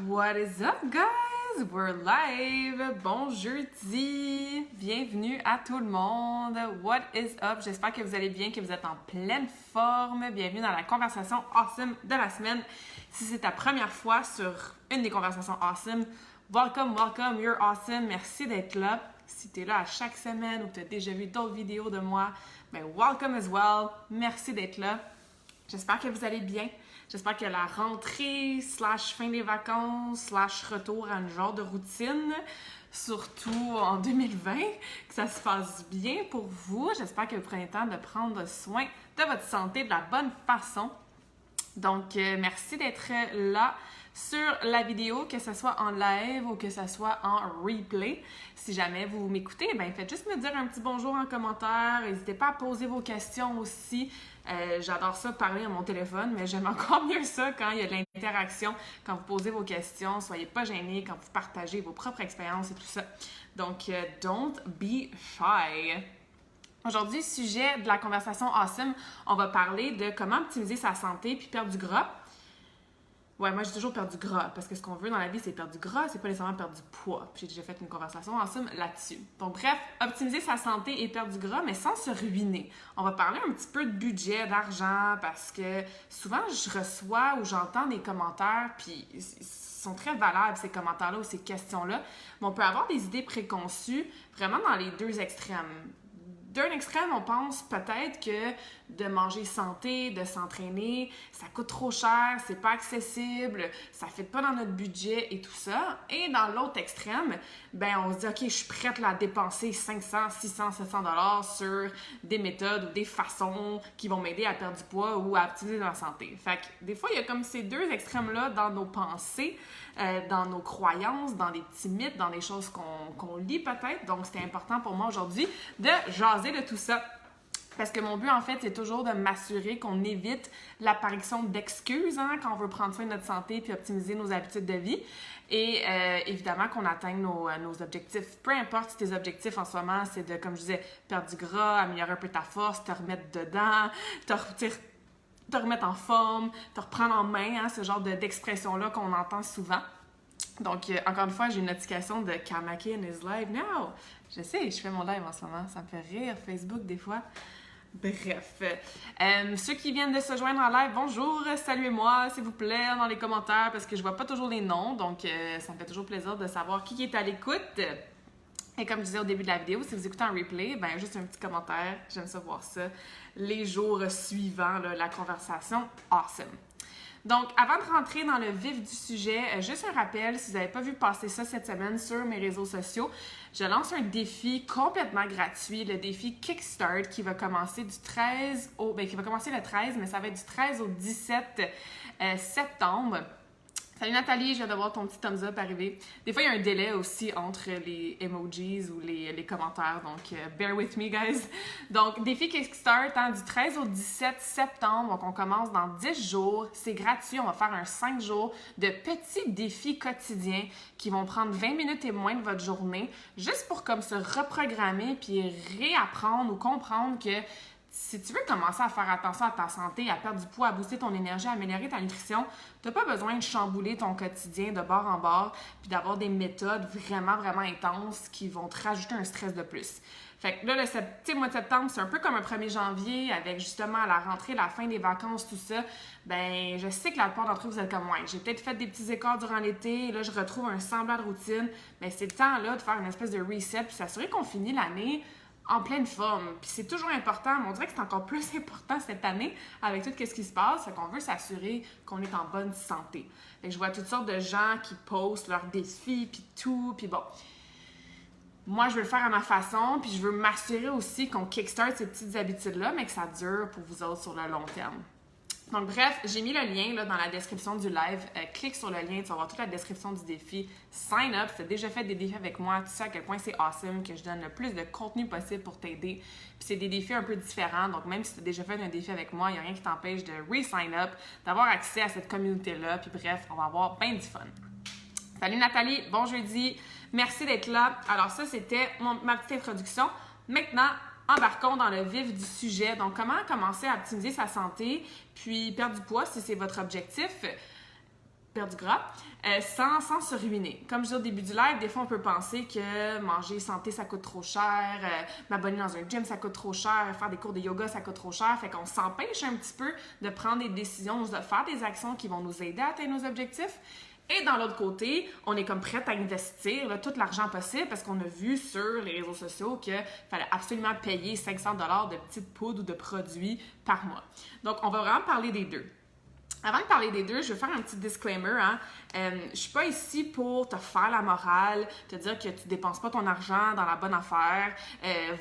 What is up, guys? We're live! Bon jeudi! Bienvenue à tout le monde! What is up? J'espère que vous allez bien, que vous êtes en pleine forme. Bienvenue dans la conversation awesome de la semaine. Si c'est ta première fois sur une des conversations awesome, welcome, you're awesome. Merci d'être là. Si tu es là à chaque semaine ou tu as déjà vu d'autres vidéos de moi, ben welcome as well. Merci d'être là. J'espère que vous allez bien. J'espère que la rentrée, fin des vacances, retour à une genre de routine, surtout en 2020, que ça se passe bien pour vous. J'espère que vous prenez le temps de prendre soin de votre santé de la bonne façon. Donc, merci d'être là sur la vidéo, que ce soit en live ou que ce soit en replay. Si jamais vous m'écoutez, ben faites juste me dire un petit bonjour en commentaire. N'hésitez pas à poser vos questions aussi. J'adore ça parler à mon téléphone, mais j'aime encore mieux ça quand il y a de l'interaction, quand vous posez vos questions. Soyez pas gênés quand vous partagez vos propres expériences et tout ça. Donc, don't be shy. Aujourd'hui, sujet de la conversation awesome, on va parler de comment optimiser sa santé puis perdre du gras. Ouais, moi j'ai toujours perdre du gras parce que ce qu'on veut dans la vie, c'est perdre du gras, c'est pas nécessairement perdre du poids. Puis j'ai déjà fait une conversation awesome là-dessus. Donc bref, optimiser sa santé et perdre du gras, mais sans se ruiner. On va parler un petit peu de budget, d'argent, parce que souvent je reçois ou j'entends des commentaires, puis ils sont très valables ces commentaires-là ou ces questions-là, mais on peut avoir des idées préconçues vraiment dans les deux extrêmes. D'un extrême, on pense peut-être que de manger santé, de s'entraîner, ça coûte trop cher, c'est pas accessible, ça fit pas dans notre budget et tout ça. Et dans l'autre extrême, ben on se dit, OK, je suis prête là, à dépenser 500, 600, 700 $ sur des méthodes ou des façons qui vont m'aider à perdre du poids ou à optimiser ma santé. Fait que des fois, il y a comme ces deux extrêmes-là dans nos pensées, dans nos croyances, dans des petits mythes, dans des choses qu'on lit peut-être. Donc, c'était important pour moi aujourd'hui de jaser de tout ça. Parce que mon but, en fait, c'est toujours de m'assurer qu'on évite l'apparition d'excuses quand on veut prendre soin de notre santé puis optimiser nos habitudes de vie. Et évidemment, qu'on atteigne nos objectifs. Peu importe si tes objectifs en ce moment, c'est de, comme je disais, perdre du gras, améliorer un peu ta force, te remettre dedans, te remettre en forme, te reprendre en main, ce genre d'expression-là qu'on entend souvent. Donc, encore une fois, j'ai une notification de Kamakin is live now. Je sais, je fais mon live en ce moment. Ça me fait rire, Facebook, des fois. Bref. Ceux qui viennent de se joindre en live, bonjour, saluez-moi, s'il vous plaît, dans les commentaires, parce que je vois pas toujours les noms. Donc, ça me fait toujours plaisir de savoir qui est à l'écoute. Et comme je disais au début de la vidéo, si vous écoutez en replay, ben juste un petit commentaire. J'aime ça voir ça. Les jours suivants, là, la conversation, awesome. Donc, avant de rentrer dans le vif du sujet, juste un rappel, si vous n'avez pas vu passer ça cette semaine sur mes réseaux sociaux, je lance un défi complètement gratuit, le défi Kickstart, qui va commencer du 13 au... qui va commencer le 13, mais ça va être du 13 au 17 septembre. Salut Nathalie, je viens de voir ton petit thumbs up arriver. Des fois, il y a un délai aussi entre les emojis ou les commentaires, donc bear with me, guys. Donc, défi Kickstart, du 13 au 17 septembre, donc on commence dans 10 jours. C'est gratuit, on va faire un 5 jours de petits défis quotidiens qui vont prendre 20 minutes et moins de votre journée, juste pour comme se reprogrammer puis réapprendre ou comprendre que si tu veux commencer à faire attention à ta santé, à perdre du poids, à booster ton énergie, à améliorer ta nutrition, tu n'as pas besoin de chambouler ton quotidien de bord en bord puis d'avoir des méthodes vraiment, vraiment intenses qui vont te rajouter un stress de plus. Fait que là, le mois de septembre, c'est un peu comme un 1er janvier avec justement la rentrée, la fin des vacances, tout ça. Ben, je sais que la plupart d'entre vous êtes comme moi. J'ai peut-être fait des petits écarts durant l'été et là, je retrouve un semblant de routine. Mais c'est le temps là de faire une espèce de reset puis s'assurer qu'on finit l'année en pleine forme. Puis c'est toujours important, mais on dirait que c'est encore plus important cette année avec tout ce qui se passe, c'est qu'on veut s'assurer qu'on est en bonne santé. Fait que je vois toutes sortes de gens qui postent leurs défis, puis tout, puis bon. Moi, je veux le faire à ma façon, puis je veux m'assurer aussi qu'on kickstart ces petites habitudes-là, mais que ça dure pour vous autres sur le long terme. Donc bref, j'ai mis le lien là, dans la description du live. Clique sur le lien, tu vas voir toute la description du défi. Sign up, si tu as déjà fait des défis avec moi, tu sais à quel point c'est awesome, que je donne le plus de contenu possible pour t'aider. Puis c'est des défis un peu différents, donc même si tu as déjà fait un défi avec moi, il n'y a rien qui t'empêche de re-sign up, d'avoir accès à cette communauté-là. Puis bref, on va avoir bien du fun. Salut Nathalie, bon jeudi, merci d'être là. Alors ça, c'était ma petite introduction. Maintenant, embarquons dans le vif du sujet. Donc, comment commencer à optimiser sa santé, puis perdre du poids si c'est votre objectif? perdre du gras, sans se ruiner. Comme je dis au début du live, des fois on peut penser que manger santé ça coûte trop cher, m'abonner dans un gym ça coûte trop cher, faire des cours de yoga ça coûte trop cher, fait qu'on s'empêche un petit peu de prendre des décisions, de faire des actions qui vont nous aider à atteindre nos objectifs. Et dans l'autre côté, on est comme prête à investir là, tout l'argent possible parce qu'on a vu sur les réseaux sociaux qu'il fallait absolument payer 500 $ de petites poudres ou de produits par mois. Donc, on va vraiment parler des deux. Avant de parler des deux, je vais faire un petit disclaimer. Je suis pas ici pour te faire la morale, te dire que tu dépenses pas ton argent dans la bonne affaire,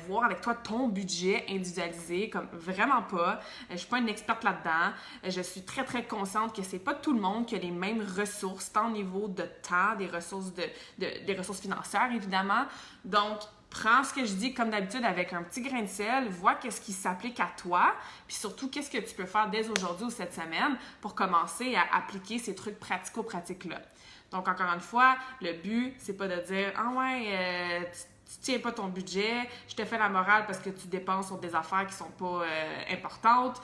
voir avec toi ton budget individualisé, comme vraiment pas. Je suis pas une experte là-dedans. Je suis très, très consciente que c'est pas tout le monde qui a les mêmes ressources, tant au niveau de temps, des ressources financières, évidemment. Donc, prends ce que je dis comme d'habitude avec un petit grain de sel, vois qu'est-ce qui s'applique à toi, puis surtout qu'est-ce que tu peux faire dès aujourd'hui ou cette semaine pour commencer à appliquer ces trucs pratico-pratiques-là. Donc, encore une fois, le but, c'est pas de dire « Ah ouais, tu tiens pas ton budget, je te fais la morale parce que tu dépenses sur des affaires qui sont pas importantes,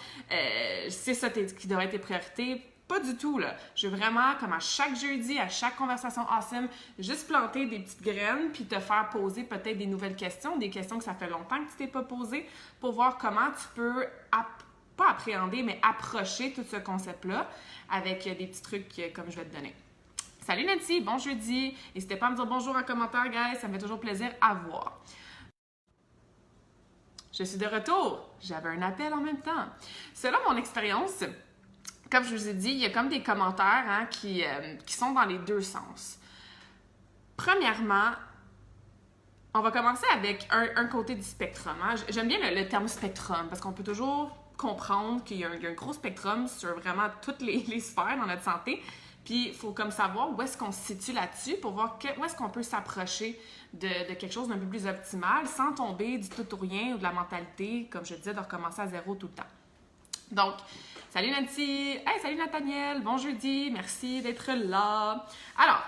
c'est ça qui devrait être tes priorités. » Pas du tout, là. Je veux vraiment, comme à chaque jeudi, à chaque conversation awesome, juste planter des petites graines puis te faire poser peut-être des nouvelles questions, des questions que ça fait longtemps que tu t'es pas posées pour voir comment tu peux, pas appréhender, mais approcher tout ce concept-là avec des petits trucs comme je vais te donner. Salut Nancy, bon jeudi! N'hésitez pas à me dire bonjour en commentaire, guys, ça me fait toujours plaisir à voir. Je suis de retour. J'avais un appel en même temps. Selon mon expérience, comme je vous ai dit, il y a comme des commentaires qui sont dans les deux sens. Premièrement, on va commencer avec un côté du spectrum. J'aime bien le terme spectrum parce qu'on peut toujours comprendre qu'il y a un gros spectrum sur vraiment toutes les sphères dans notre santé. Puis, il faut comme savoir où est-ce qu'on se situe là-dessus pour voir où est-ce qu'on peut s'approcher de quelque chose d'un peu plus optimal sans tomber du tout ou rien ou de la mentalité, comme je disais, de recommencer à zéro tout le temps. Donc, salut Nancy! Hey, salut Nathaniel! Bon jeudi! Merci d'être là! Alors,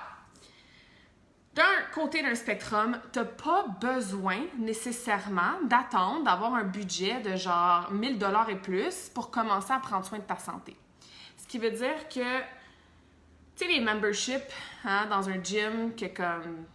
d'un côté d'un spectrum, tu n'as pas besoin nécessairement d'attendre d'avoir un budget de genre 1000 $ et plus pour commencer à prendre soin de ta santé. Ce qui veut dire que, tu sais, les memberships dans un gym que comme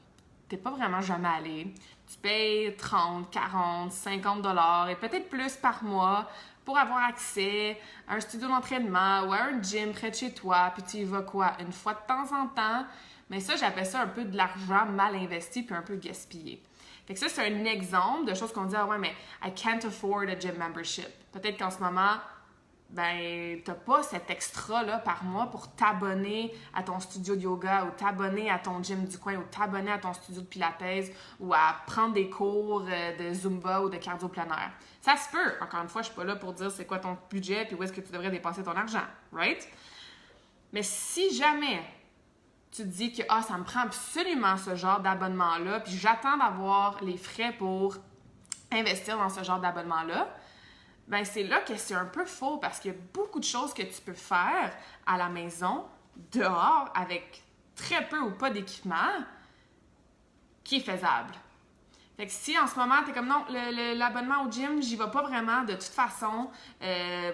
t'es pas vraiment jamais allé, tu payes 30, 40, 50 $ et peut-être plus par mois pour avoir accès à un studio d'entraînement ou à un gym près de chez toi, puis tu y vas quoi, une fois de temps en temps. Mais ça, j'appelle ça un peu de l'argent mal investi puis un peu gaspillé. Fait que ça, c'est un exemple de choses qu'on dit « Ah ouais, mais I can't afford a gym membership ». Peut-être qu'en ce moment, ben, t'as pas cet extra-là par mois pour t'abonner à ton studio de yoga ou t'abonner à ton gym du coin ou t'abonner à ton studio de pilates ou à prendre des cours de Zumba ou de cardio plein air. Ça se peut. Encore une fois, je suis pas là pour dire c'est quoi ton budget puis où est-ce que tu devrais dépenser ton argent, right? Mais si jamais tu te dis que ça me prend absolument ce genre d'abonnement-là puis j'attends d'avoir les frais pour investir dans ce genre d'abonnement-là, ben c'est là que c'est un peu faux parce qu'il y a beaucoup de choses que tu peux faire à la maison, dehors, avec très peu ou pas d'équipement, qui est faisable. Fait que si en ce moment, t'es comme non, l'abonnement au gym, j'y vais pas vraiment de toute façon,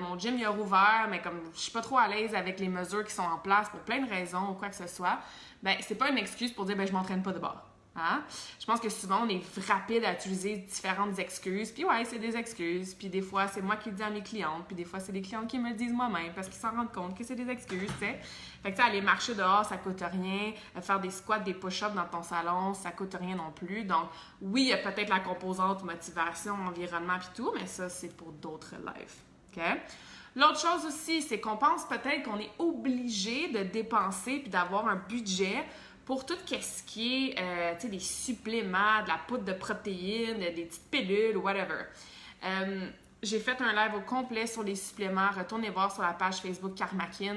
mon gym il a rouvert, mais comme je suis pas trop à l'aise avec les mesures qui sont en place pour plein de raisons ou quoi que ce soit, ben c'est pas une excuse pour dire ben je m'entraîne pas de bord. Hein? Je pense que souvent, on est rapide à utiliser différentes excuses. Puis ouais, c'est des excuses. Puis des fois, c'est moi qui le dis à mes clientes. Puis des fois, c'est les clientes qui me le disent moi-même parce qu'ils s'en rendent compte que c'est des excuses, tu sais. Fait que, tu sais, aller marcher dehors, ça coûte rien. Faire des squats, des push-ups dans ton salon, ça coûte rien non plus. Donc, oui, il y a peut-être la composante motivation, environnement puis tout, mais ça, c'est pour d'autres lives. OK? L'autre chose aussi, c'est qu'on pense peut-être qu'on est obligé de dépenser puis d'avoir un budget pour tout ce qui est des suppléments, de la poudre de protéines, des petites pilules, whatever. J'ai fait un live au complet sur les suppléments. Retournez voir sur la page Facebook Karmakin.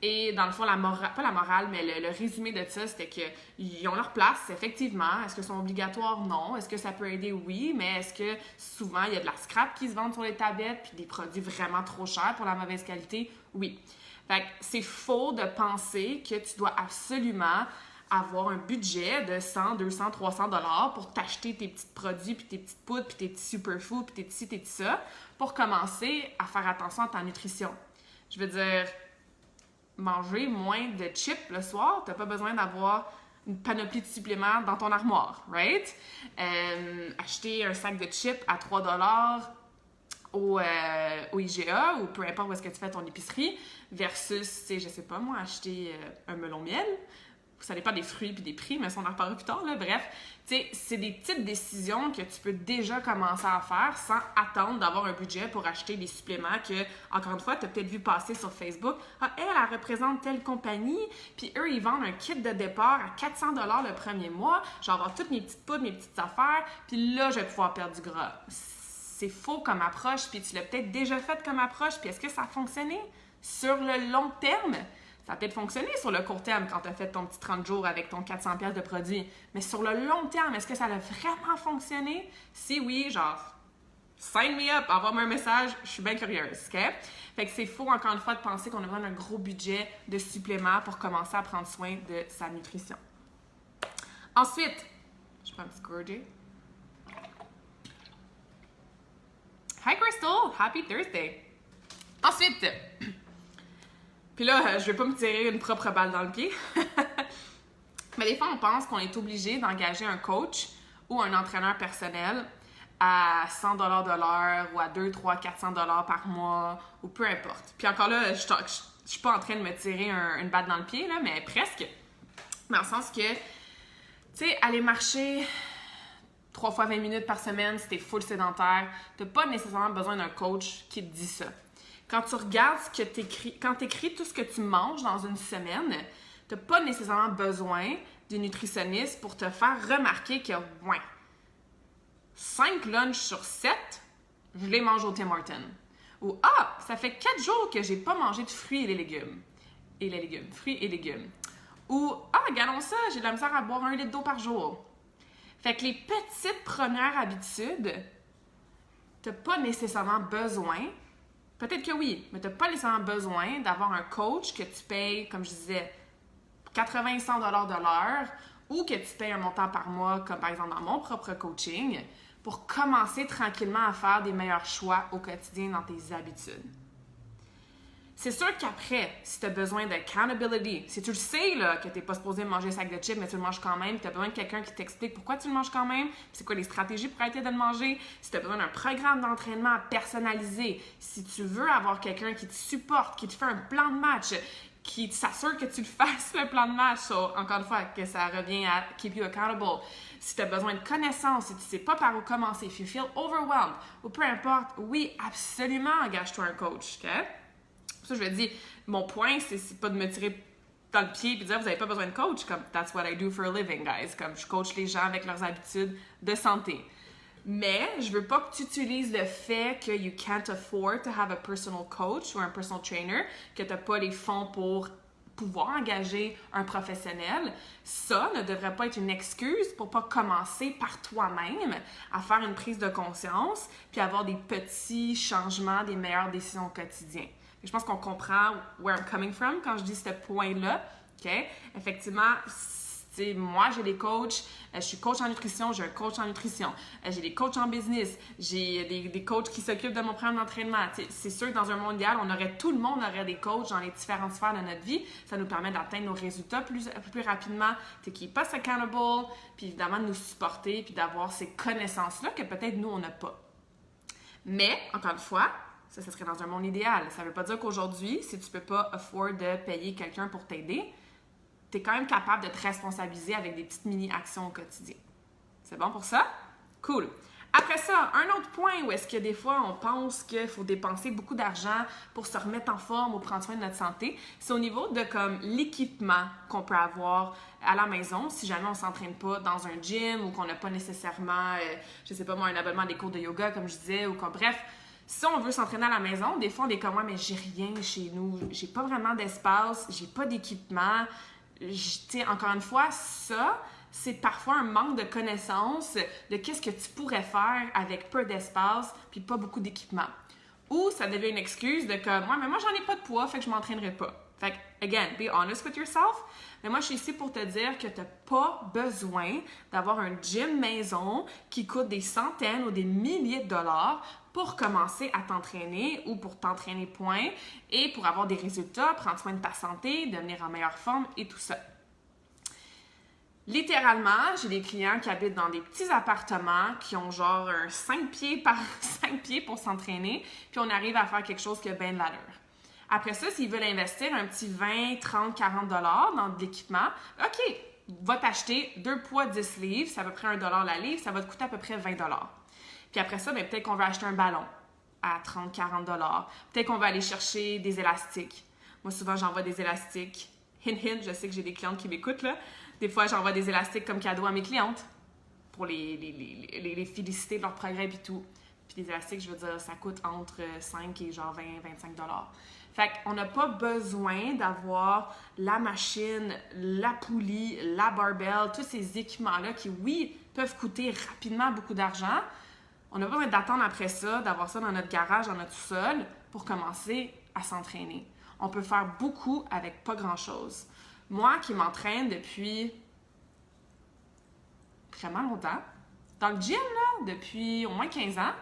Et dans le fond, pas la morale, mais le résumé de ça, c'était qu'ils ont leur place, effectivement. Est-ce qu'ils sont obligatoires? Non. Est-ce que ça peut aider? Oui. Mais est-ce que souvent, il y a de la scrap qui se vend sur les tablettes puis des produits vraiment trop chers pour la mauvaise qualité? Oui. Fait que c'est faux de penser que tu dois absolument avoir un budget de 100, 200, 300 $ pour t'acheter tes petits produits, puis tes petites poudres, puis tes petits superfoods, puis tes ci, tes ça, pour commencer à faire attention à ta nutrition. Je veux dire, manger moins de chips le soir, t'as pas besoin d'avoir une panoplie de suppléments dans ton armoire, right? Acheter un sac de chips à 3$ au IGA ou peu importe où est-ce que tu fais ton épicerie versus, je sais pas moi, acheter un melon miel. Ça dépend des fruits et des prix, mais ça on en reparlera plus tard, là. Bref, c'est des petites décisions que tu peux déjà commencer à faire sans attendre d'avoir un budget pour acheter des suppléments que, encore une fois, tu as peut-être vu passer sur Facebook. Ah, elle représente telle compagnie, puis eux, ils vendent un kit de départ à 400$ le premier mois. Je vais avoir toutes mes petites poudres, mes petites affaires, puis là, je vais pouvoir perdre du gras. C'est faux comme approche, puis tu l'as peut-être déjà fait comme approche, puis est-ce que ça a fonctionné sur le long terme? Ça a peut-être fonctionné sur le court terme quand tu as fait ton petit 30 jours avec ton 400$ de produit. Mais sur le long terme, est-ce que ça a vraiment fonctionné? Si oui, genre, sign me up, envoie-moi un message, je suis bien curieuse, OK? Fait que c'est faux, encore une fois, de penser qu'on a besoin d'un gros budget de suppléments pour commencer à prendre soin de sa nutrition. Ensuite, je prends un petit gorgée. Hi Crystal, happy Thursday! Ensuite, puis là, je vais pas me tirer une propre balle dans le pied. Mais des fois, on pense qu'on est obligé d'engager un coach ou un entraîneur personnel à 100$ de l'heure ou à 200, 300, 400$ par mois ou peu importe. Puis encore là, je suis pas en train de me tirer une balle dans le pied, là, mais presque. Dans le sens que, tu sais, aller marcher 3 fois 20 minutes par semaine si t'es full sédentaire, t'as pas nécessairement besoin d'un coach qui te dit ça. Quand tu regardes ce que t'écris, quand tu écris tout ce que tu manges dans une semaine, tu n'as pas nécessairement besoin d'une nutritionniste pour te faire remarquer que, 5 lunchs sur 7, je les mange au Tim Hortons. Ou, ça fait 4 jours que j'ai pas mangé de fruits et des légumes. Fruits et légumes. Ou, regardons ça, j'ai de la misère à boire 1 litre d'eau par jour. Fait que les petites premières habitudes, tu n'as pas nécessairement besoin. Peut-être que oui, mais tu n'as pas nécessairement besoin d'avoir un coach que tu payes, comme je disais, 80-100$ de l'heure ou que tu payes un montant par mois, comme par exemple dans mon propre coaching, pour commencer tranquillement à faire des meilleurs choix au quotidien dans tes habitudes. C'est sûr qu'après, si tu as besoin d'accountability, si tu le sais là, que tu n'es pas supposé manger un sac de chips, mais tu le manges quand même, tu as besoin de quelqu'un qui t'explique pourquoi tu le manges quand même, c'est quoi les stratégies pour arrêter de le manger, si tu as besoin d'un programme d'entraînement personnalisé, si tu veux avoir quelqu'un qui te supporte, qui te fait un plan de match, qui s'assure que tu le fasses, le plan de match, encore une fois, que ça revient à keep you accountable. Si tu as besoin de connaissances, si tu ne sais pas par où commencer, if you feel overwhelmed, ou peu importe, oui, absolument, engage-toi un coach, OK? Ça, je vais dire, mon point, c'est pas de me tirer dans le pied et de dire, vous n'avez pas besoin de coach, comme that's what I do for a living, guys. Comme je coach les gens avec leurs habitudes de santé. Mais je veux pas que tu utilises le fait que you can't afford to have a personal coach ou un personal trainer, que tu n'as pas les fonds pour pouvoir engager un professionnel. Ça ne devrait pas être une excuse pour pas commencer par toi-même à faire une prise de conscience puis avoir des petits changements, des meilleures décisions au quotidien. Je pense qu'on comprend where I'm coming from quand je dis ce point-là. Okay? Effectivement, moi, j'ai des coachs. Je suis coach en nutrition, j'ai un coach en nutrition. J'ai des coachs en business. J'ai des coachs qui s'occupent de mon programme d'entraînement. C'est sûr que dans un monde idéal, tout le monde aurait des coachs dans les différentes sphères de notre vie. Ça nous permet d'atteindre nos résultats plus rapidement, qui passe accountable, puis évidemment de nous supporter, puis d'avoir ces connaissances-là que peut-être nous, on n'a pas. Mais, encore une fois, ça serait dans un monde idéal. Ça ne veut pas dire qu'aujourd'hui, si tu ne peux pas afford de payer quelqu'un pour t'aider, tu es quand même capable de te responsabiliser avec des petites mini-actions au quotidien. C'est bon pour ça? Cool. Après ça, un autre point où est-ce que des fois on pense qu'il faut dépenser beaucoup d'argent pour se remettre en forme ou prendre soin de notre santé, c'est au niveau de comme l'équipement qu'on peut avoir à la maison si jamais on ne s'entraîne pas dans un gym ou qu'on n'a pas nécessairement, je sais pas moi, un abonnement à des cours de yoga comme je disais ou comme bref. Si on veut s'entraîner à la maison, des fois, on est comme moi, mais j'ai rien chez nous. J'ai pas vraiment d'espace, j'ai pas d'équipement. Encore une fois, ça, c'est parfois un manque de connaissance de qu'est-ce que tu pourrais faire avec peu d'espace puis pas beaucoup d'équipement. Ou ça devient une excuse de comme, ouais, mais moi, j'en ai pas de poids, fait que je m'entraînerai pas. Fait que, again, be honest with yourself. Mais moi, je suis ici pour te dire que tu n'as pas besoin d'avoir un gym maison qui coûte des centaines ou des milliers de dollars pour commencer à t'entraîner ou pour t'entraîner point et pour avoir des résultats, prendre soin de ta santé, devenir en meilleure forme et tout ça. Littéralement, j'ai des clients qui habitent dans des petits appartements qui ont genre un 5 pieds par 5 pieds pour s'entraîner, puis on arrive à faire quelque chose qui a bien de l'allure. Après ça, s'ils veulent investir un petit 20, 30, 40 $ dans de l'équipement, OK, va t'acheter 2 poids 10 livres, c'est à peu près 1 $ la livre, ça va te coûter à peu près 20 $. Puis après ça, peut-être qu'on va acheter un ballon à 30, 40 $. Peut-être qu'on va aller chercher des élastiques. Moi, souvent, j'envoie des élastiques. Hint, hint, je sais que j'ai des clientes qui m'écoutent, là. Des fois, j'envoie des élastiques comme cadeau à mes clientes pour les féliciter de leur progrès et tout. Puis les élastiques, je veux dire, ça coûte entre 5 et genre 20, 25 $. Fait qu'on n'a pas besoin d'avoir la machine, la poulie, la barbell, tous ces équipements-là qui, oui, peuvent coûter rapidement beaucoup d'argent. On n'a pas besoin d'attendre après ça, d'avoir ça dans notre garage, dans notre sol, pour commencer à s'entraîner. On peut faire beaucoup avec pas grand-chose. Moi qui m'entraîne depuis vraiment longtemps, dans le gym, là, depuis au moins 15 ans,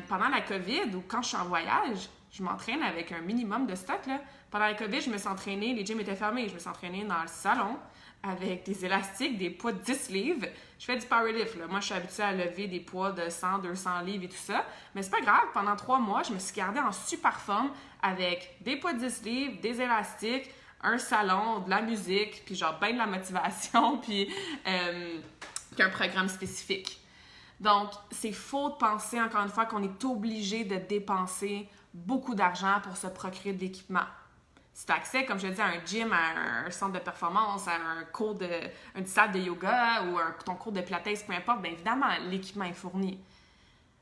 pendant la COVID ou quand je suis en voyage, je m'entraîne avec un minimum de stock. Là. Pendant la COVID, je me suis entraînée, les gyms étaient fermés, je me suis entraînée dans le salon avec des élastiques, des poids de 10 livres. Je fais du powerlift. Là. Moi, je suis habituée à lever des poids de 100, 200 livres et tout ça. Mais c'est pas grave, pendant 3 mois, je me suis gardée en super forme avec des poids de 10 livres, des élastiques, un salon, de la musique, puis genre ben de la motivation, puis un programme spécifique. Donc, c'est faux de penser, encore une fois, qu'on est obligé de dépenser beaucoup d'argent pour se procurer de l'équipement. Si tu as accès, comme je le dis, à un gym, à un centre de performance, à une salle de yoga ou ton cours de pilates, peu importe, bien évidemment, l'équipement est fourni.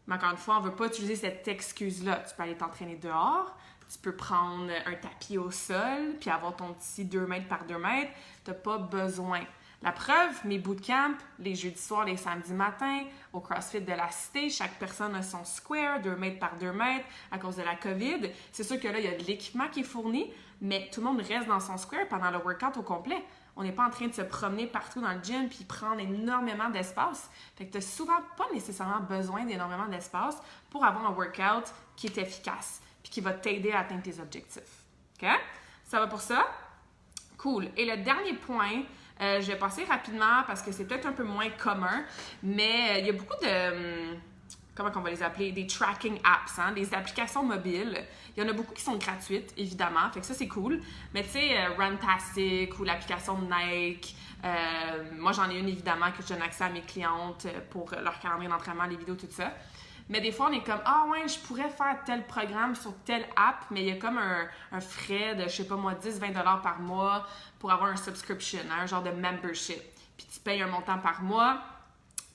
Mais encore une fois, on ne veut pas utiliser cette excuse-là. Tu peux aller t'entraîner dehors, tu peux prendre un tapis au sol, puis avoir ton petit 2 mètres par 2 mètres. Tu n'as pas besoin. La preuve, mes bootcamps, les jeudis soirs, les samedis matins, au CrossFit de la Cité, chaque personne a son square, 2 mètres par 2 mètres, à cause de la COVID. C'est sûr que là, il y a de l'équipement qui est fourni, mais tout le monde reste dans son square pendant le workout au complet. On n'est pas en train de se promener partout dans le gym puis prendre énormément d'espace. Fait que tu n'as souvent pas nécessairement besoin d'énormément d'espace pour avoir un workout qui est efficace puis qui va t'aider à atteindre tes objectifs. OK? Ça va pour ça? Cool. Et le dernier point, je vais passer rapidement parce que c'est peut-être un peu moins commun, mais il y a beaucoup de, comment on va les appeler, des tracking apps, hein, des applications mobiles. Il y en a beaucoup qui sont gratuites, évidemment, fait que ça c'est cool. Mais tu sais, Runtastic ou l'application de Nike, moi j'en ai une évidemment que je donne accès à mes clientes pour leur calendrier d'entraînement, les vidéos, tout ça. Mais des fois, on est comme, ah ouais, je pourrais faire tel programme sur telle app, mais il y a comme un frais de, je sais pas moi, 10-20 $ par mois pour avoir un subscription, hein, un genre de membership. Puis tu payes un montant par mois,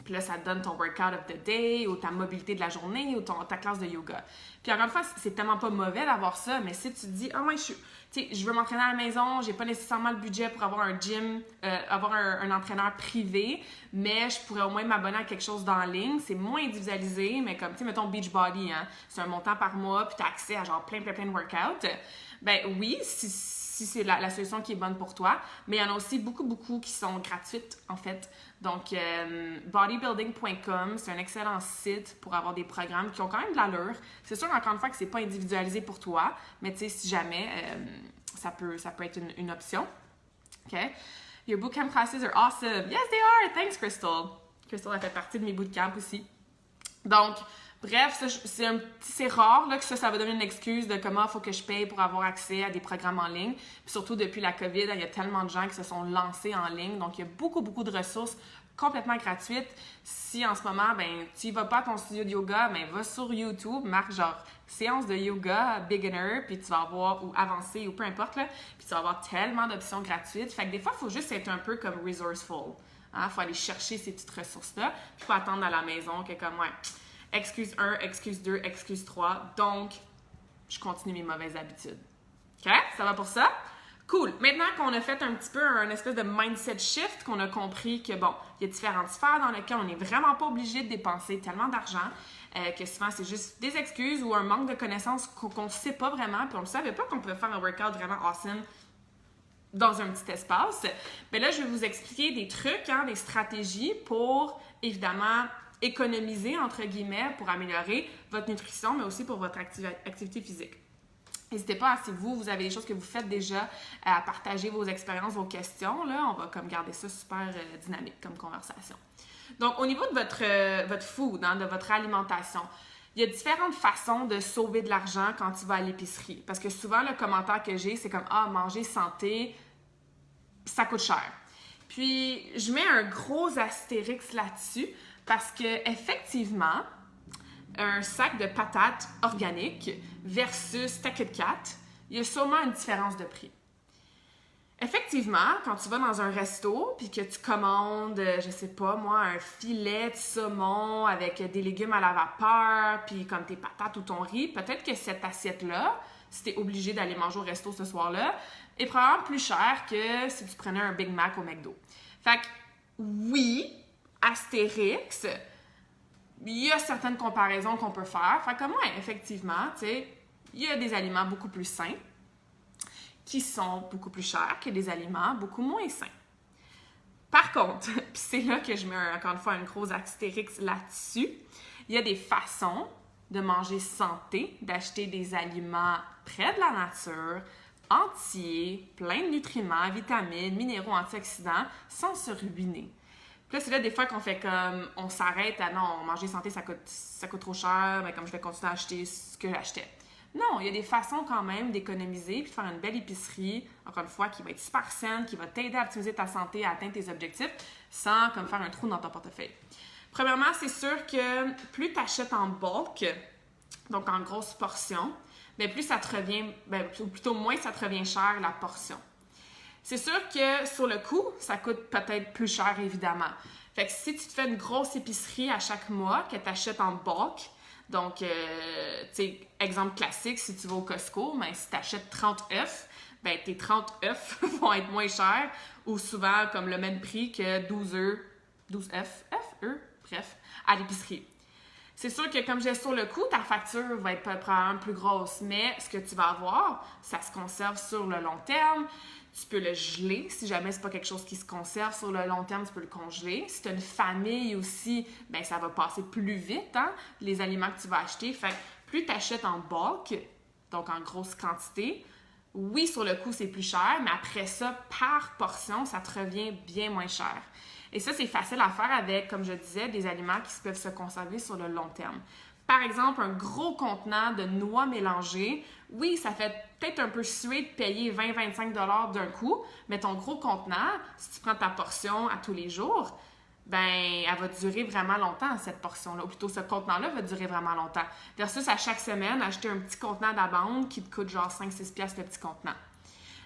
puis là, ça te donne ton workout of the day, ou ta mobilité de la journée, ou ta classe de yoga. Puis encore une fois, c'est tellement pas mauvais d'avoir ça, mais si tu te dis, ah ouais, je veux m'entraîner à la maison, j'ai pas nécessairement le budget pour avoir un gym, avoir un entraîneur privé, mais je pourrais au moins m'abonner à quelque chose dans ligne. C'est moins individualisé, mais comme, tu sais, mettons Beachbody, hein, c'est un montant par mois, puis tu as accès à genre plein de workouts. Ben oui, si c'est la solution qui est bonne pour toi, mais il y en a aussi beaucoup qui sont gratuites, en fait. Donc, bodybuilding.com, c'est un excellent site pour avoir des programmes qui ont quand même de l'allure. C'est sûr, encore une fois, que c'est pas individualisé pour toi, mais tu sais, si jamais, ça peut être une option. OK? Your bootcamp classes are awesome. Yes, they are! Thanks, Crystal. Crystal a fait partie de mes bootcamps aussi. Donc, bref, c'est rare là, que ça va devenir une excuse de comment il faut que je paye pour avoir accès à des programmes en ligne. Puis surtout, depuis la COVID, il y a tellement de gens qui se sont lancés en ligne. Donc, il y a beaucoup de ressources complètement gratuites. Si en ce moment, ben, tu y vas pas à ton studio de yoga, ben, va sur YouTube, marque genre séance de yoga beginner, puis tu vas avoir, ou avancé, ou peu importe, là, puis tu vas avoir tellement d'options gratuites. Fait que des fois, il faut juste être un peu comme resourceful. Il faut aller chercher ces petites ressources-là, puis pas attendre à la maison que comme, ouais, excuse 1, excuse 2, excuse 3, donc je continue mes mauvaises habitudes. OK? Ça va pour ça? Cool. Maintenant qu'on a fait un petit peu un espèce de mindset shift, qu'on a compris que, bon, il y a différentes sphères dans lesquelles on n'est vraiment pas obligé de dépenser tellement d'argent, que souvent c'est juste des excuses ou un manque de connaissances qu'on ne sait pas vraiment, puis on ne savait pas qu'on pouvait faire un workout vraiment awesome dans un petit espace. Bien là, je vais vous expliquer des trucs, des stratégies pour, évidemment, économiser, entre guillemets, pour améliorer votre nutrition, mais aussi pour votre activité physique. N'hésitez pas, si vous avez des choses que vous faites déjà, à partager vos expériences, vos questions. Là, on va comme garder ça super dynamique comme conversation. Donc, au niveau de votre food, de votre alimentation, il y a différentes façons de sauver de l'argent quand tu vas à l'épicerie. Parce que souvent, le commentaire que j'ai, c'est comme « Ah, manger santé, ça coûte cher. » Puis, je mets un gros astérix là-dessus parce que effectivement, un sac de patates organiques versus ta Kit Kat, il y a sûrement une différence de prix. Effectivement, quand tu vas dans un resto puis que tu commandes, je sais pas moi, un filet de saumon avec des légumes à la vapeur puis comme tes patates ou ton riz, peut-être que cette assiette-là, si tu es obligé d'aller manger au resto ce soir-là, est probablement plus cher que si tu prenais un Big Mac au McDo. Fait que oui, astérix, il y a certaines comparaisons qu'on peut faire. Fait que moi, effectivement, tu sais, il y a des aliments beaucoup plus sains qui sont beaucoup plus chers que des aliments beaucoup moins sains. Par contre, puis c'est là que je mets encore une fois un gros astérix là-dessus, il y a des façons de manger santé, d'acheter des aliments près de la nature, entiers, pleins de nutriments, vitamines, minéraux, antioxydants, sans se ruiner. Puis là, c'est là des fois qu'on fait comme, on s'arrête à non, manger santé, ça coûte trop cher, mais comme je vais continuer à acheter ce que j'achetais. Non, il y a des façons quand même d'économiser puis de faire une belle épicerie, encore une fois, qui va être super saine, qui va t'aider à optimiser ta santé, à atteindre tes objectifs, sans comme faire un trou dans ton portefeuille. Premièrement, c'est sûr que plus tu achètes en bulk, donc en grosses portions, bien plus ça te revient, ou plutôt moins ça te revient cher la portion. C'est sûr que sur le coup, ça coûte peut-être plus cher, évidemment. Fait que si tu te fais une grosse épicerie à chaque mois que tu achètes en bulk, donc, tu sais, exemple classique, si tu vas au Costco, ben, si tu achètes 30 œufs, ben, tes 30 œufs vont être moins chers ou souvent comme le même prix que 12 œufs, bref, à l'épicerie. C'est sûr que comme j'ai sur le coup, ta facture va être probablement plus grosse, mais ce que tu vas avoir, ça se conserve sur le long terme. Tu peux le geler. Si jamais c'est pas quelque chose qui se conserve sur le long terme, tu peux le congeler. Si tu as une famille aussi, ben ça va passer plus vite, les aliments que tu vas acheter. Fait que plus tu achètes en bulk, donc en grosse quantité, oui, sur le coup, c'est plus cher, mais après ça, par portion, ça te revient bien moins cher. Et ça, c'est facile à faire avec, comme je disais, des aliments qui peuvent se conserver sur le long terme. Par exemple, un gros contenant de noix mélangées, oui, ça fait peut-être un peu suer de payer 20-25 $ d'un coup, mais ton gros contenant, si tu prends ta portion à tous les jours, ben elle va durer vraiment longtemps, cette portion-là, ou plutôt ce contenant-là va durer vraiment longtemps. Versus à chaque semaine, acheter un petit contenant d'abande qui te coûte genre 5-6$ le petit contenant.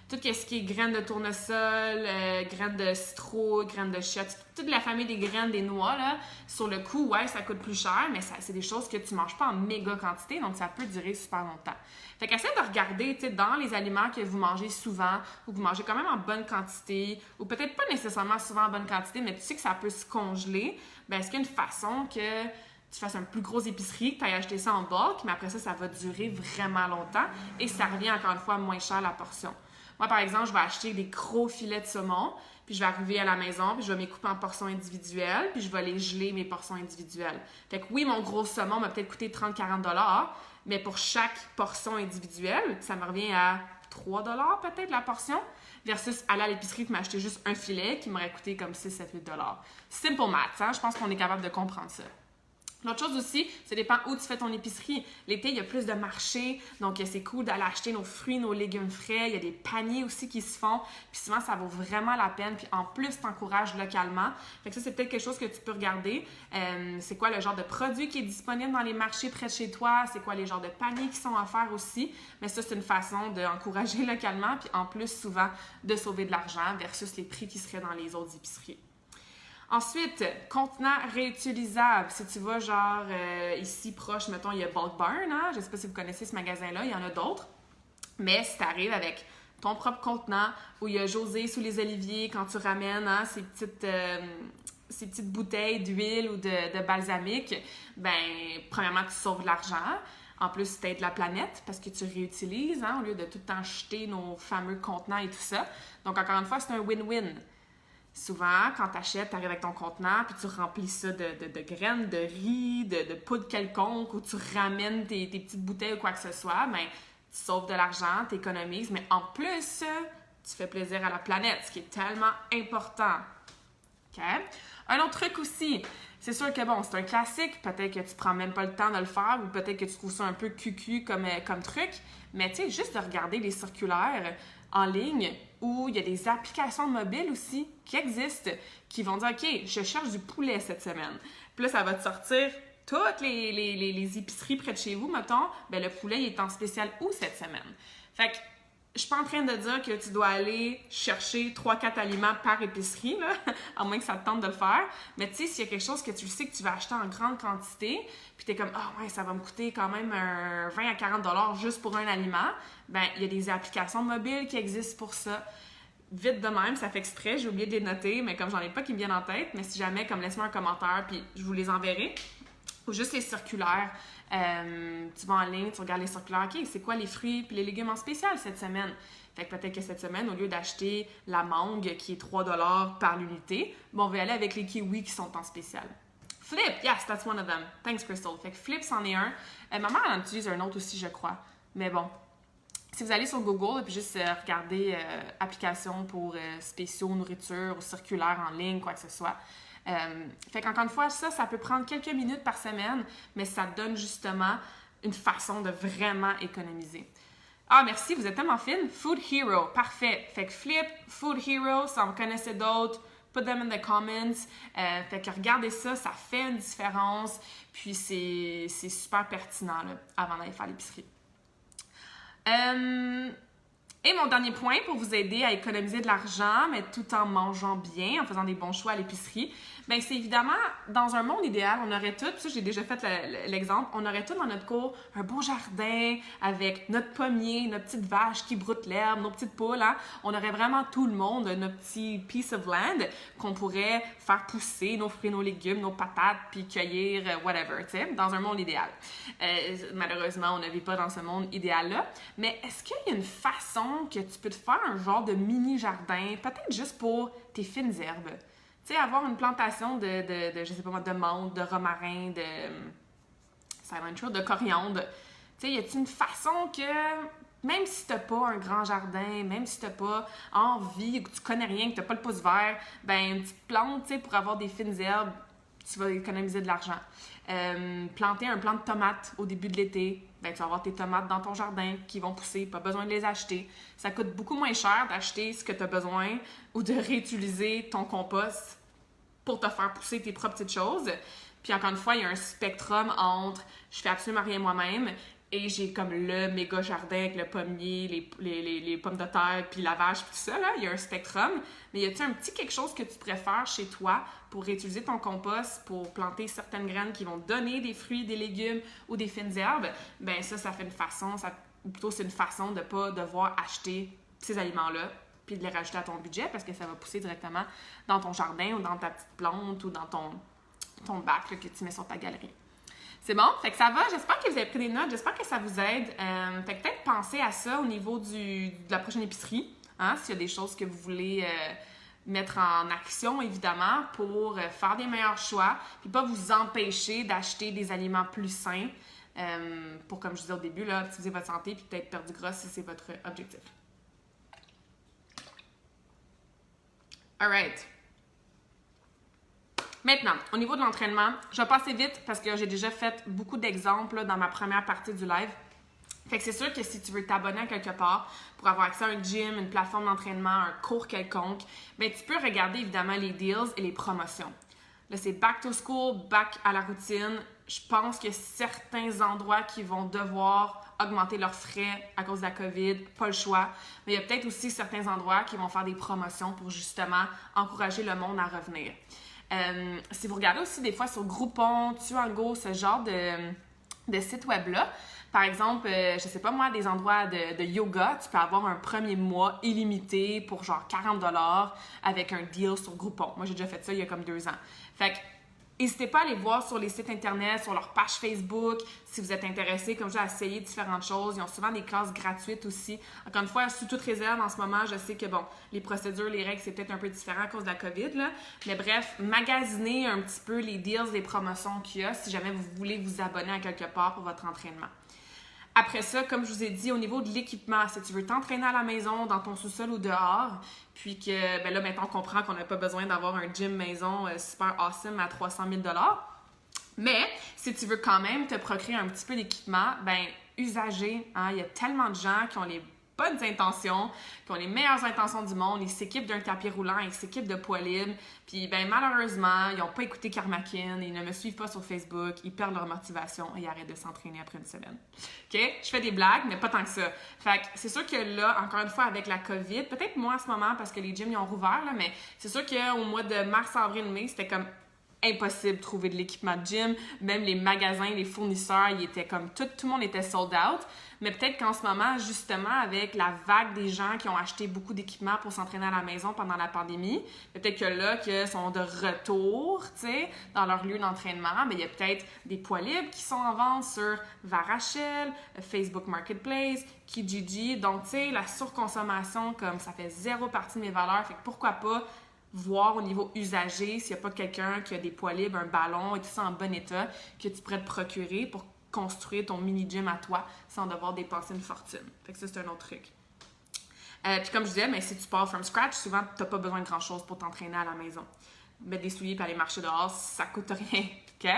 Tout ce qui est graines de tournesol, graines de citron, graines de chia, toute la famille des graines, des noix, là, sur le coup, ouais, ça coûte plus cher, mais c'est des choses que tu manges pas en méga quantité, donc ça peut durer super longtemps. Fait qu'essaie de regarder, tu sais, dans les aliments que vous mangez souvent, ou que vous mangez quand même en bonne quantité, ou peut-être pas nécessairement souvent en bonne quantité, mais tu sais que ça peut se congeler, ben est-ce qu'il y a une façon que tu fasses un plus gros épicerie, que tu ailles acheter ça en bulk, mais après ça, ça va durer vraiment longtemps, et ça revient encore une fois moins cher la portion. Moi, par exemple, je vais acheter des gros filets de saumon, puis je vais arriver à la maison, puis je vais les couper en portions individuelles, puis je vais les geler, mes portions individuelles. Fait que oui, mon gros saumon m'a peut-être coûté 30-40 $, mais pour chaque portion individuelle, ça me revient à 3 $ peut-être la portion, versus aller à l'épicerie et m'acheter juste un filet qui m'aurait coûté comme 6-7-8 $. Simple maths, hein? Je pense qu'on est capable de comprendre ça. L'autre chose aussi, ça dépend où tu fais ton épicerie. L'été, il y a plus de marchés, donc c'est cool d'aller acheter nos fruits, nos légumes frais. Il y a des paniers aussi qui se font, puis souvent, ça vaut vraiment la peine. Puis en plus, t'encourages localement. Fait que ça, c'est peut-être quelque chose que tu peux regarder. C'est quoi le genre de produit qui est disponible dans les marchés près de chez toi? C'est quoi les genres de paniers qui sont offerts aussi? Mais ça, c'est une façon d'encourager localement, puis en plus, souvent, de sauver de l'argent versus les prix qui seraient dans les autres épiceries. Ensuite, contenant réutilisable. Si tu vas genre ici proche, mettons, il y a Bulk Barn, hein? Je ne sais pas si vous connaissez ce magasin-là, il y en a d'autres. Mais si tu arrives avec ton propre contenant où il y a José sous les oliviers quand tu ramènes ces petites bouteilles d'huile ou de balsamique, ben premièrement, tu sauves de l'argent. En plus, tu aides la planète parce que tu réutilises, au lieu de tout le temps jeter nos fameux contenants et tout ça. Donc, encore une fois, c'est un win-win. Souvent, quand tu achètes, tu arrives avec ton contenant, puis tu remplis ça de graines, de riz, de poudre quelconque, ou tu ramènes tes petites bouteilles ou quoi que ce soit, ben, tu sauves de l'argent, tu économises, mais en plus, tu fais plaisir à la planète, ce qui est tellement important. OK? Un autre truc aussi, c'est sûr que bon, c'est un classique, peut-être que tu prends même pas le temps de le faire, ou peut-être que tu trouves ça un peu cucu comme truc, mais tu sais, juste de regarder les circulaires en ligne, où il y a des applications mobiles aussi qui existent, qui vont dire « OK, je cherche du poulet cette semaine. » Puis là, ça va te sortir toutes les épiceries près de chez vous, mettons, ben le poulet il est en spécial où cette semaine? Fait que je suis pas en train de dire que tu dois aller chercher 3-4 aliments par épicerie, là, à moins que ça te tente de le faire. Mais tu sais, s'il y a quelque chose que tu sais que tu vas acheter en grande quantité, puis tu es comme « Ah ouais, ça va me coûter quand même 20 à 40 $ juste pour un aliment », ben il y a des applications mobiles qui existent pour ça. Vite de même, ça fait exprès, j'ai oublié de les noter, mais comme j'en ai pas qui me viennent en tête, mais si jamais, comme laisse-moi un commentaire, puis je vous les enverrai. Ou juste les circulaires. Tu vas en ligne, tu regardes les circulaires. OK, c'est quoi les fruits et les légumes en spécial cette semaine? Fait que peut-être que cette semaine, au lieu d'acheter la mangue qui est 3 $ par l'unité, bon, on va aller avec les kiwis qui sont en spécial. Flip, yes, that's one of them. Thanks, Crystal. Fait que Flip, c'en est un. Ma mère en utilise un autre aussi, je crois. Mais bon, si vous allez sur Google et puis juste regarder applications pour spéciaux, nourriture ou circulaires en ligne, quoi que ce soit. Fait qu'encore une fois, ça peut prendre quelques minutes par semaine, mais ça donne justement une façon de vraiment économiser. Ah, merci, vous êtes tellement fine. Food Hero, parfait. Fait que Flip, Food Hero, si vous connaissez d'autres, put them in the comments. Fait que regardez ça, ça fait une différence. Puis c'est super pertinent là, avant d'aller faire l'épicerie. Et mon dernier point pour vous aider à économiser de l'argent, mais tout en mangeant bien, en faisant des bons choix à l'épicerie, bien c'est évidemment, dans un monde idéal, on aurait tout, puis ça j'ai déjà fait l'exemple, on aurait tout dans notre cour un beau jardin avec notre pommier, notre petite vache qui broute l'herbe, nos petites poules, hein? On aurait vraiment tout le monde, notre petit piece of land qu'on pourrait faire pousser nos fruits, nos légumes, nos patates, puis cueillir, whatever, tu sais, dans un monde idéal. Malheureusement, on ne vit pas dans ce monde idéal-là, mais est-ce qu'il y a une façon que tu peux te faire un genre de mini-jardin, peut-être juste pour tes fines herbes. Tu sais, avoir une plantation de je sais pas moi, de menthe, de romarin, de cilantro, de coriandre. Tu sais, y a-t-il une façon que, même si t'as pas un grand jardin, même si t'as pas envie, que tu connais rien, que t'as pas le pouce vert, ben une petite plante, tu sais, pour avoir des fines herbes, tu vas économiser de l'argent. Planter un plant de tomates au début de l'été, ben, tu vas avoir tes tomates dans ton jardin qui vont pousser, pas besoin de les acheter. Ça coûte beaucoup moins cher d'acheter ce que tu as besoin ou de réutiliser ton compost pour te faire pousser tes propres petites choses. Puis encore une fois, il y a un spectrum entre je fais absolument rien moi-même et j'ai comme le méga jardin avec le pommier, les pommes de terre, puis la vache, puis tout ça, là. Il y a un spectrum. Mais y a-t-il un petit quelque chose que tu préfères chez toi pour réutiliser ton compost, pour planter certaines graines qui vont donner des fruits, des légumes ou des fines herbes? Ben ça fait une façon, ou plutôt c'est une façon de ne pas devoir acheter ces aliments-là puis de les rajouter à ton budget parce que ça va pousser directement dans ton jardin ou dans ta petite plante ou dans ton bac là, que tu mets sur ta galerie. C'est bon? Fait que ça va. J'espère que vous avez pris des notes. J'espère que ça vous aide. Fait que peut-être penser à ça au niveau de la prochaine épicerie. Hein? S'il y a des choses que vous voulez mettre en action, évidemment, pour faire des meilleurs choix. Puis pas vous empêcher d'acheter des aliments plus sains pour, comme je disais au début, là, optimiser votre santé puis peut-être perdre du gras si c'est votre objectif. Alright. Maintenant, au niveau de l'entraînement, je vais passer vite parce que j'ai déjà fait beaucoup d'exemples là, dans ma première partie du live. Fait que c'est sûr que si tu veux t'abonner à quelque part pour avoir accès à un gym, une plateforme d'entraînement, un cours quelconque, bien, tu peux regarder évidemment les deals et les promotions. Là, c'est back to school, back à la routine. Je pense qu'il y a certains endroits qui vont devoir augmenter leurs frais à cause de la COVID, pas le choix. Mais il y a peut-être aussi certains endroits qui vont faire des promotions pour justement encourager le monde à revenir. Si vous regardez aussi des fois sur Groupon, Tuango, ce genre de site web-là, Par exemple, je sais pas moi, des endroits de yoga, tu peux avoir un premier mois illimité pour genre 40$ avec un deal sur Groupon. Moi, j'ai déjà fait ça il y a comme 2 ans. Fait que, n'hésitez pas à aller voir sur les sites internet, sur leur page Facebook, si vous êtes intéressé, comme j'ai essayé différentes choses. Ils ont souvent des classes gratuites aussi. Encore une fois, sous toute réserve, en ce moment, je sais que, bon, les procédures, les règles, c'est peut-être un peu différent à cause de la COVID, là. Mais bref, magasinez un petit peu les deals, les promotions qu'il y a si jamais vous voulez vous abonner à quelque part pour votre entraînement. Après ça, comme je vous ai dit, au niveau de l'équipement, si tu veux t'entraîner à la maison, dans ton sous-sol ou dehors, puis que, ben là, maintenant, on comprend qu'on n'a pas besoin d'avoir un gym maison super awesome à 300 000 $. Mais si tu veux quand même te procurer un petit peu d'équipement, ben usagez. Hein? Il y a tellement de gens qui ont les bonnes intentions, qui ont les meilleures intentions du monde, ils s'équipent d'un tapis roulant, ils s'équipent de poids libre, puis ben malheureusement, ils n'ont pas écouté Karmakin, ils ne me suivent pas sur Facebook, ils perdent leur motivation et ils arrêtent de s'entraîner après une semaine. OK? Je fais des blagues, mais pas tant que ça. Fait que c'est sûr que là, encore une fois, avec la COVID, peut-être moins en ce moment parce que les gyms ils ont rouvert, là, mais c'est sûr qu'au mois de mars, avril, mai, c'était comme impossible de trouver de l'équipement de gym. Même les magasins, les fournisseurs, ils étaient comme tout le monde était sold out. Mais peut-être qu'en ce moment, justement, avec la vague des gens qui ont acheté beaucoup d'équipements pour s'entraîner à la maison pendant la pandémie, peut-être que là, qu'ils sont de retour, tu sais, dans leur lieu d'entraînement, mais il y a peut-être des poids libres qui sont en vente sur Varachel, Facebook Marketplace, Kijiji. Donc, tu sais, la surconsommation, comme ça fait zéro partie de mes valeurs, fait que pourquoi pas voir au niveau usager s'il n'y a pas quelqu'un qui a des poids libres, un ballon et tout ça en bon état que tu pourrais te procurer pour construire ton mini-gym à toi sans devoir dépenser une fortune. Fait que ça, c'est un autre truc. Puis comme je disais, mais si tu pars from scratch, souvent, tu n'as pas besoin de grand-chose pour t'entraîner à la maison. Mettre des souliers et aller marcher dehors, ça coûte rien. OK?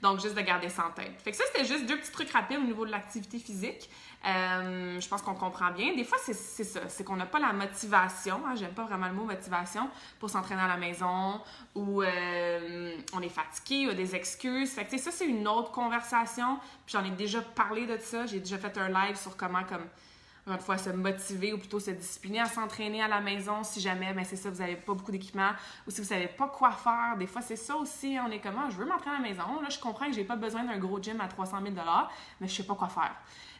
Donc, juste de garder ça en tête. Fait que ça, c'était juste 2 petits trucs rapides au niveau de l'activité physique. Je pense qu'on comprend bien. Des fois, c'est ça. C'est qu'on n'a pas la motivation. Hein, j'aime pas vraiment le mot motivation pour s'entraîner à la maison ou on est fatigué ou a des excuses. Fait que, tu sais, ça, c'est une autre conversation. Puis j'en ai déjà parlé de ça. J'ai déjà fait un live sur comment, comme, encore une fois, se motiver ou plutôt se discipliner à s'entraîner à la maison si jamais, ben c'est ça, vous n'avez pas beaucoup d'équipement ou si vous savez pas quoi faire. Des fois, c'est ça aussi. On est comme, je veux m'entraîner à la maison. Là, je comprends que j'ai pas besoin d'un gros gym à 300 000 $, mais je sais pas quoi faire.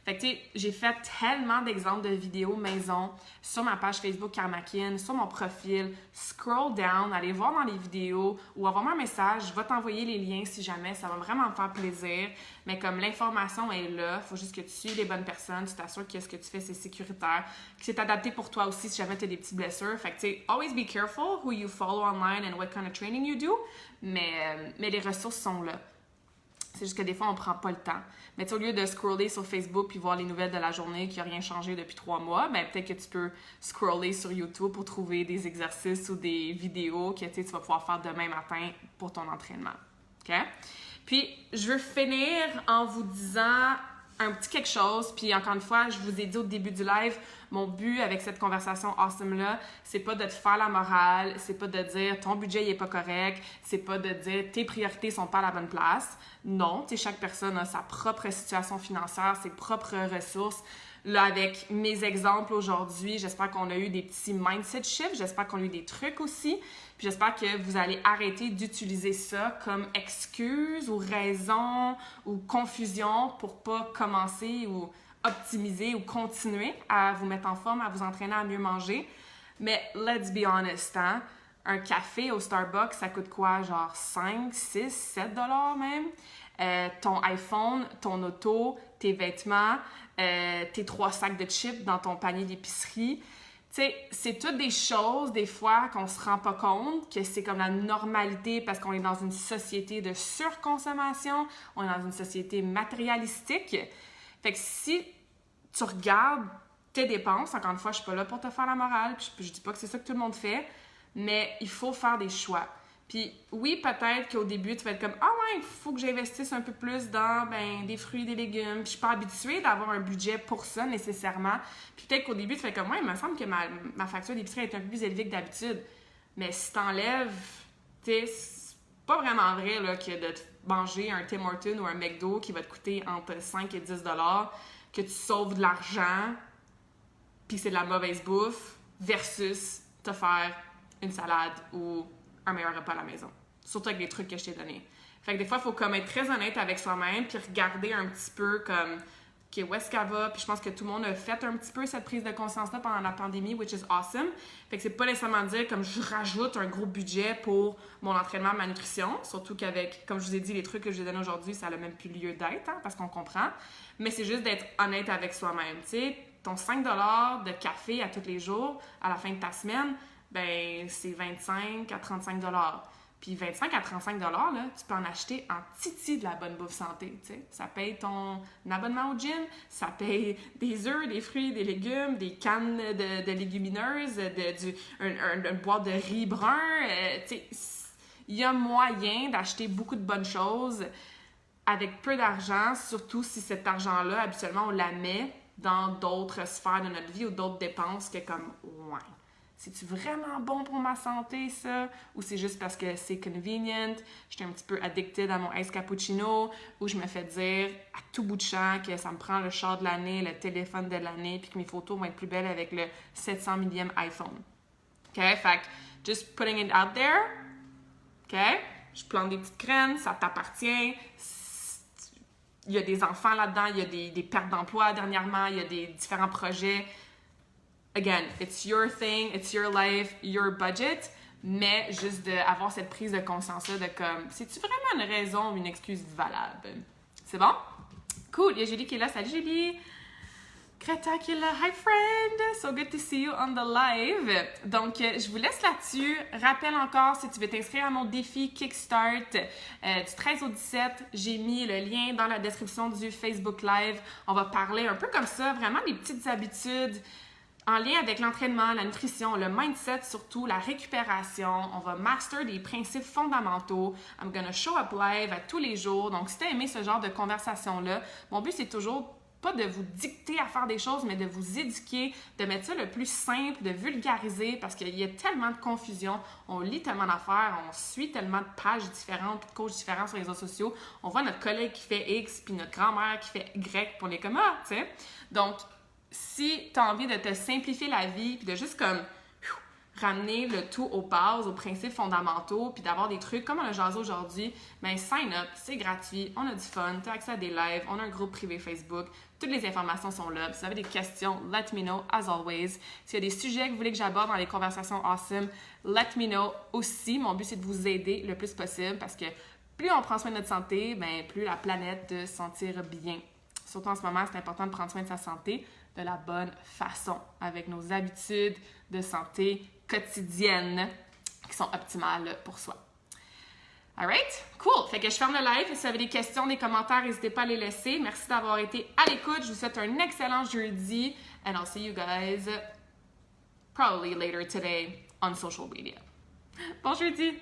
Fait que, tu sais, j'ai fait tellement d'exemples de vidéos maison sur ma page Facebook Karmakin, sur mon profil. Scroll down, allez voir dans les vidéos ou envoie-moi un message. Je vais t'envoyer les liens si jamais. Ça va vraiment me faire plaisir. Mais comme l'information est là, il faut juste que tu suives les bonnes personnes. Tu t'assures que ce que tu fais, c'est sécuritaire. Que c'est adapté pour toi aussi si jamais tu as des petites blessures. Fait que, tu sais, always be careful who you follow online and what kind of training you do. Mais les ressources sont là. C'est juste que des fois, on prend pas le temps. Mais au lieu de scroller sur Facebook puis voir les nouvelles de la journée qui n'a rien changé depuis 3 mois, ben peut-être que tu peux scroller sur YouTube pour trouver des exercices ou des vidéos que tu vas pouvoir faire demain matin pour ton entraînement. OK? Puis, je veux finir en vous disant un petit quelque chose. Puis encore une fois, je vous ai dit au début du live, mon but avec cette conversation awesome-là, c'est pas de te faire la morale, c'est pas de dire ton budget il est pas correct, c'est pas de dire tes priorités sont pas à la bonne place. Non, tu sais, chaque personne a sa propre situation financière, ses propres ressources. Là, avec mes exemples aujourd'hui, j'espère qu'on a eu des petits mindset shifts, j'espère qu'on a eu des trucs aussi, puis j'espère que vous allez arrêter d'utiliser ça comme excuse ou raison ou confusion pour pas commencer ou optimiser ou continuer à vous mettre en forme, à vous entraîner à mieux manger. Mais let's be honest, hein? Un café au Starbucks, ça coûte quoi? Genre 5, 6, 7 $ même? Ton iPhone, ton auto, tes vêtements, tes 3 sacs de chips dans ton panier d'épicerie. Tu sais, c'est toutes des choses, des fois, qu'on se rend pas compte, que c'est comme la normalité parce qu'on est dans une société de surconsommation, on est dans une société matérialistique. Fait que si tu regardes tes dépenses, encore une fois, je suis pas là pour te faire la morale, puis je dis pas que c'est ça que tout le monde fait, mais il faut faire des choix. Puis oui, peut-être qu'au début, tu vas être comme « Ah ouais, il faut que j'investisse un peu plus dans des fruits et des légumes. » Puis je suis pas habituée d'avoir un budget pour ça nécessairement. Puis peut-être qu'au début, tu fais comme « Ouais, il me semble que ma facture d'épicerie est un peu plus élevée que d'habitude. » Mais si t'enlèves, tu sais, c'est pas vraiment vrai là, que de manger un Tim Hortons ou un McDo qui va te coûter entre 5 et 10 $, que tu sauves de l'argent, puis c'est de la mauvaise bouffe, versus te faire une salade ou un meilleur repas à la maison. Surtout avec les trucs que je t'ai donnés. Fait que des fois, il faut comme être très honnête avec soi-même puis regarder un petit peu comme où est-ce qu'elle va, puis je pense que tout le monde a fait un petit peu cette prise de conscience-là pendant la pandémie, which is awesome. Fait que c'est pas nécessairement dire comme je rajoute un gros budget pour mon entraînement, ma nutrition, surtout qu'avec, comme je vous ai dit, les trucs que je vous ai donnés aujourd'hui, ça n'a même plus lieu d'être, hein, parce qu'on comprend. Mais c'est juste d'être honnête avec soi-même, tu sais. Ton 5$ de café à tous les jours, à la fin de ta semaine, ben c'est 25 à 35$. Puis 25 à 35$, là, tu peux en acheter en titi de la bonne bouffe santé, tu sais. Ça paye ton abonnement au gym, ça paye des œufs, des fruits, des légumes, des cannes de légumineuses, une boîte de riz brun. Tu sais, il y a moyen d'acheter beaucoup de bonnes choses avec peu d'argent, surtout si cet argent-là, habituellement, on la met dans d'autres sphères de notre vie ou d'autres dépenses que comme, ouais. C'est-tu vraiment bon pour ma santé, ça? Ou c'est juste parce que c'est convenient? J'étais un petit peu addicted à mon ice cappuccino, ou je me fais dire à tout bout de champ que ça me prend le char de l'année, le téléphone de l'année, puis que mes photos vont être plus belles avec le 700 millième iPhone. OK? Fait que, just putting it out there. OK? Je plante des petites graines, ça t'appartient. Il y a des enfants là-dedans, il y a des pertes d'emploi dernièrement, il y a des différents projets. Again, it's your thing, it's your life, your budget, mais juste d'avoir cette prise de conscience-là de comme, c'est-tu vraiment une raison ou une excuse valable? C'est bon? Cool, il y a Julie qui est là. Salut Julie! Greta qui est là. Hi friend! So good to see you on the live. Donc, je vous laisse là-dessus. Rappelle encore, si tu veux t'inscrire à mon défi Kickstart du 13 au 17, j'ai mis le lien dans la description du Facebook Live. On va parler un peu comme ça, vraiment des petites habitudes en lien avec l'entraînement, la nutrition, le mindset surtout, la récupération. On va master des principes fondamentaux. I'm gonna show up live à tous les jours. Donc, si tu as aimé ce genre de conversation-là, mon but, c'est toujours pas de vous dicter à faire des choses, mais de vous éduquer, de mettre ça le plus simple, de vulgariser, parce qu'il y a tellement de confusion. On lit tellement d'affaires, on suit tellement de pages différentes, de coachs différents sur les réseaux sociaux. On voit notre collègue qui fait X, puis notre grand-mère qui fait Y, puis on est comme ah, tu sais. Donc, si tu as envie de te simplifier la vie, puis de juste comme ramener le tout aux bases, aux principes fondamentaux, puis d'avoir des trucs comme on a jasé aujourd'hui, bien sign up, c'est gratuit, on a du fun, tu as accès à des lives, on a un groupe privé Facebook, toutes les informations sont là. Si vous avez des questions, let me know as always. S'il y a des sujets que vous voulez que j'aborde dans les conversations awesome, let me know aussi. Mon but c'est de vous aider le plus possible parce que plus on prend soin de notre santé, bien plus la planète de se sentir bien. Surtout en ce moment, c'est important de prendre soin de sa santé de la bonne façon, avec nos habitudes de santé quotidiennes qui sont optimales pour soi. Alright? Cool! Fait que je ferme le live. Si vous avez des questions, des commentaires, n'hésitez pas à les laisser. Merci d'avoir été à l'écoute. Je vous souhaite un excellent jeudi. And I'll see you guys probably later today on social media. Bon jeudi!